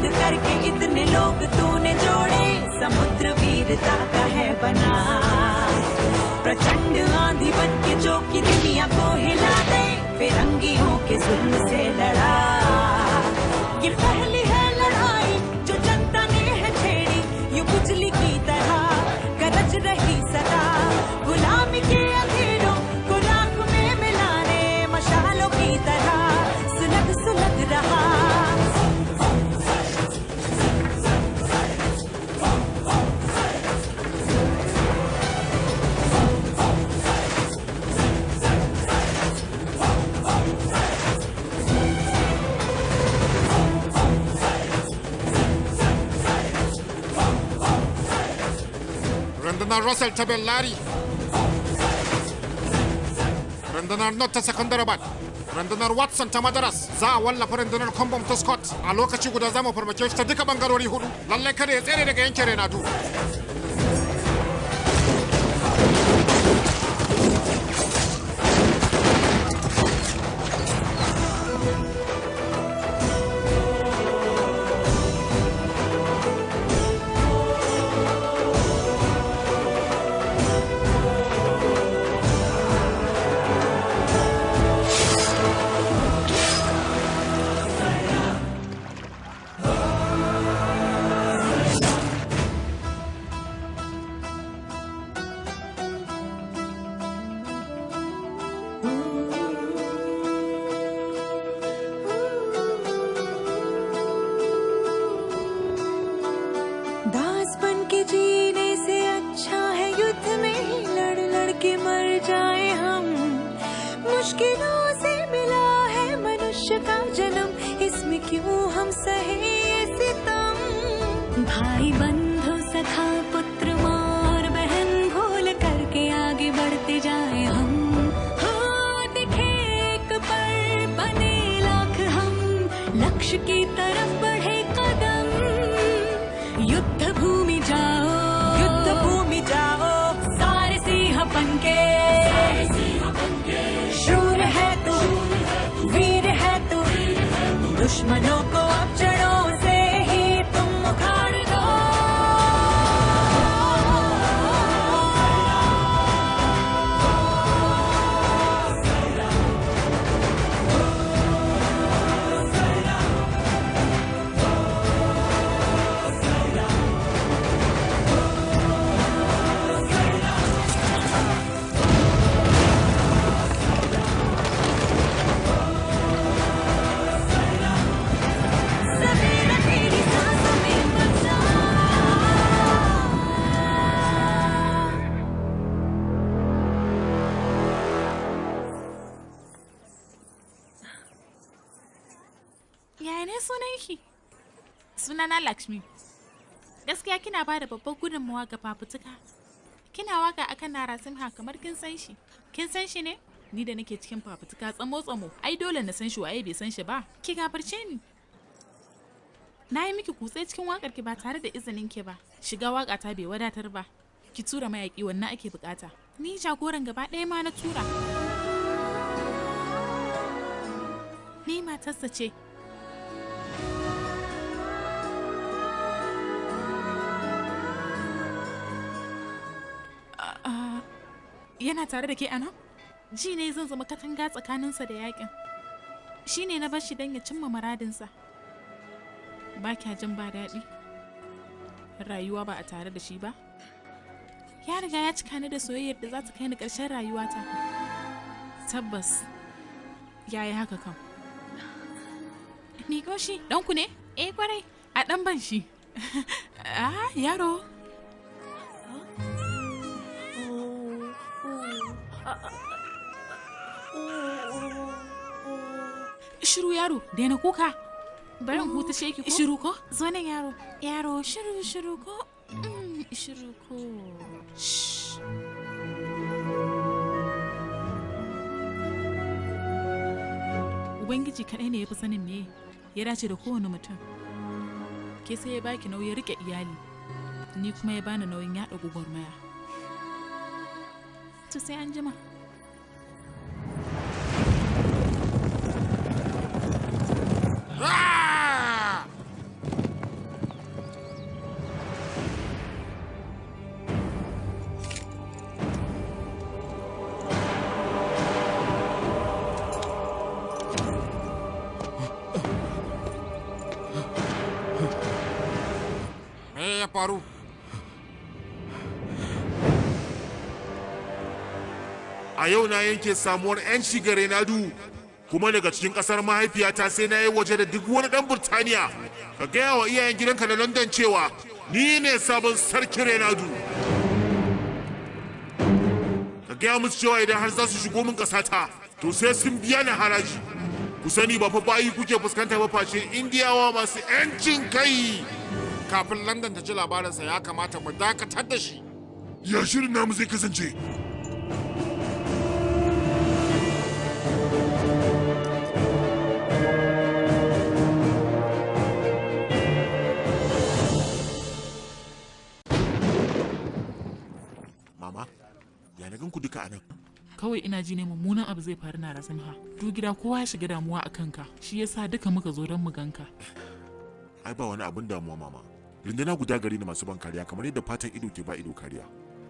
बुलंद करके इतने लोग तूने जोड़े, समुद्र वीरता का है बना, प्रचंड आंधी बन के जो की दुनिया को हिला दे, फिरंगियों के जुल्म से लड़ा। ये पहली है लड़ाई जो जनता ने है छेड़ी, यूं बिजली की तरह गरज रही सदा, गुलामी के अंधेरों को राख में मिलाने, मशालों की तरह सुलग सुलग रहा। rundunar Russell ta Bellari, rundunar Not ta Secunderabad, rundunar Watson ta Madaras. Za a wallafa rundunar Combom ta Scott. A lokaci guda za mu farmake shi ta duka bangarori hudu. Lallai kada ya tsere daga yankin Renado. दुश्मनों को अब जड़ों से ही तुम उखाड़ दो। Sunana Lakshmi. Gaskiya kina ba da babbar gudunmawa ga fafutuka. Kina waka akan Narasimha kamar kin san shi. Kin san shi ne? Ni da nake cikin fafutuka tsamo-tsamo. Ai dole na san shi, waye bai san shi ba. Ki gafarce ni. Na yi miki kutse cikin wakar ki ba tare da izinin ki ba. Shiga waka ta bai wadatar ba. Ki tura mayaki, wannan ake bukata. Ni jagoran gaba ɗaya ma na tura. Ni matarsa ce. Yana tare da ke a nan? Ji ne zan zama katanga tsakaninsa da yakin. Shi ne na bar shi don ya cimma muradinsa. Ba kya jin ba daɗi? Rayuwa ba a tare da shi ba? Ya riga ya cika ni da soyayyar da za ta kai ni ƙarshen rayuwata. Tabbas, ya yi haka kam. Miko shi, ɗanku ne? Kwarai, a ɗan ban shi. Yaro. Shiru yaro, daina kuka. Bari in huta sheki ko? Shiru ko? Zo nan yaro. Yaro, shiru ko? Shiru ko. Ubangiji kaɗai ne ya fi sanin me ya dace da kowane mutum. Ke sai ya baki nauyin rike iyali, ni kuma ya bani nauyin yaɗa gwagwarmaya. To sai an jima. faru? A yau na yanke samuwar 'yanci ga Renadu, kuma daga cikin ƙasar mahaifiyata sai na yi waje da duk wani ɗan Burtaniya. Ka gaya wa iyayen gidanka na London cewa ni ne sabon sarkin Renadu. Ka gaya musu cewa idan har za su shigo min ƙasata, to sai sun biya ni haraji. Ku sani ba fa bayi kuke fuskanta ba face Indiyawa masu 'yancin kai. Kafin London ta ji labarinsa ya kamata mu dakatar da shi. Ya shirin namu zai kasance? Mama, ya na ganku duka anan. Kawai ina ji ne mummunan abu zai faru na Rasimha. Duk gida kowa ya shiga damuwa a kanka, shi yasa duka muka zo don mu ganka. Ai ba wani abin damuwa mama. Rinduna guda gari ne masu ban kariya kamar yadda fatan ido ke ba ido kariya.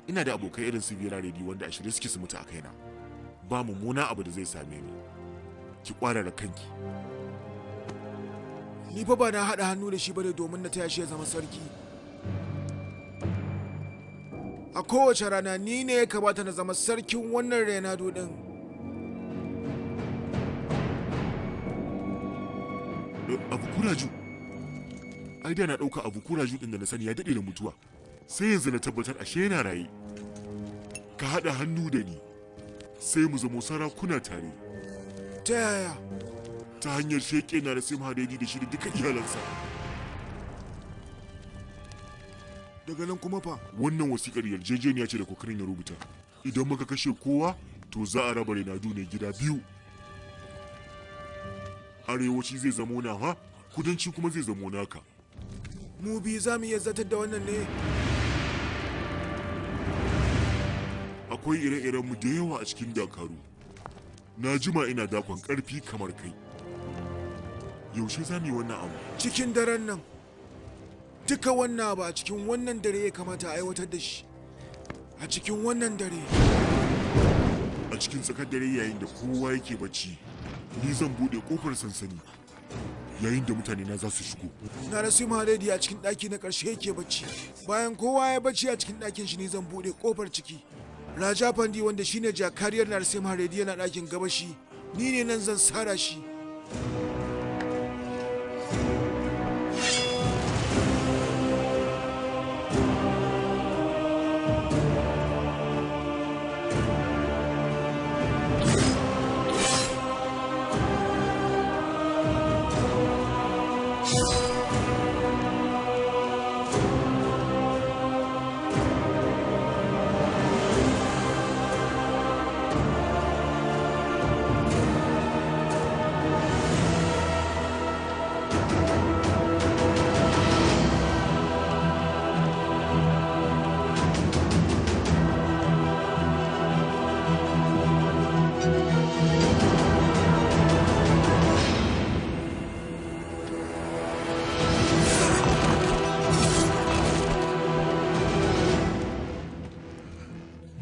Ina da abokai irin su Vera Ready wanda a shirye suke su mutu a kaina. Ba mummuna abu da zai same ni. Ki kwarara kanki. Ni fa ba na haɗa hannu da shi bane domin na taya shi ya zama sarki. A kowace rana ni ne ya kamata na zama sarkin wannan Renado din. Abu kuraju. Ai da na ɗauka abu kuraju ɗin da na sani ya daɗe da mutuwa. Sai yanzu na tabbatar ashe yana raye. Ka haɗa hannu da ni. Sai mu zamo sarakuna tare. Ta yaya? Ta hanyar sheƙe na Rasimha daidai da shi da duka iyalansa. Daga nan kuma fa? Wannan wasiƙar yarjejeniya ce da kokarin ya rubuta. Idan muka kashe kowa, to za a raba Renadu ne gida biyu. Arewaci zai zamo nawa, kudanci kuma zai zamo naka. Mu biyu za mu iya zartar da wannan ne? Akwai ire-iren mu da yawa a cikin Dakaru. Na jima ina dakon ƙarfi kamar kai. Yaushe za mu yi wannan abu? Cikin daren nan. Duka wannan abu a cikin wannan dare ya kamata a aiwatar da shi. A cikin wannan dare. A cikin tsakar dare yayin da kowa yake bacci, ni zan buɗe ƙofar sansani. Yayin da mutane na za su shigo. Na Rasimha Reddy a cikin ɗaki na ƙarshe yake bacci. Bayan kowa ya bacci a cikin ɗakin shi ne zan buɗe ƙofar ciki. Raja Pandi wanda shine jakariyar Narasimha Reddy yana ɗakin gabashi. Ni ne nan zan sara shi.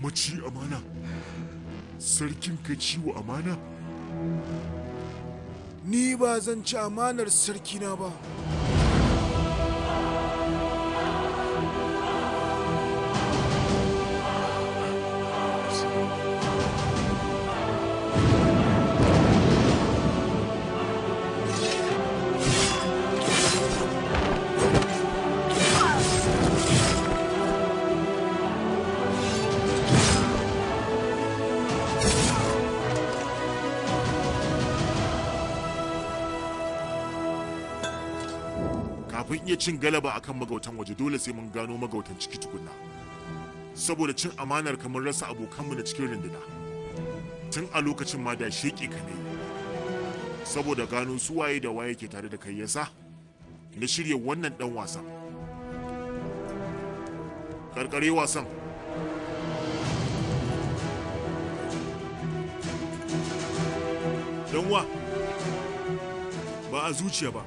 Maci amana? Sarkin ka ciwo amana? Ni ba zan ci amanar sarkina ba. Kafin iya cin galaba akan magautan waje dole sai mun gano magautan ciki tukunna. Saboda cin amanar kamar rasa abokanmu na cikin runduna. Tun a lokacin ma da sheƙe ka ne. Saboda gano su waye da waye ke tare da kai yasa na shirya wannan dan wasa. Karkare wasan. Danwa ba a zuciya ba.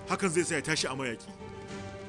Hakan zai sa ya tashi a mayaki.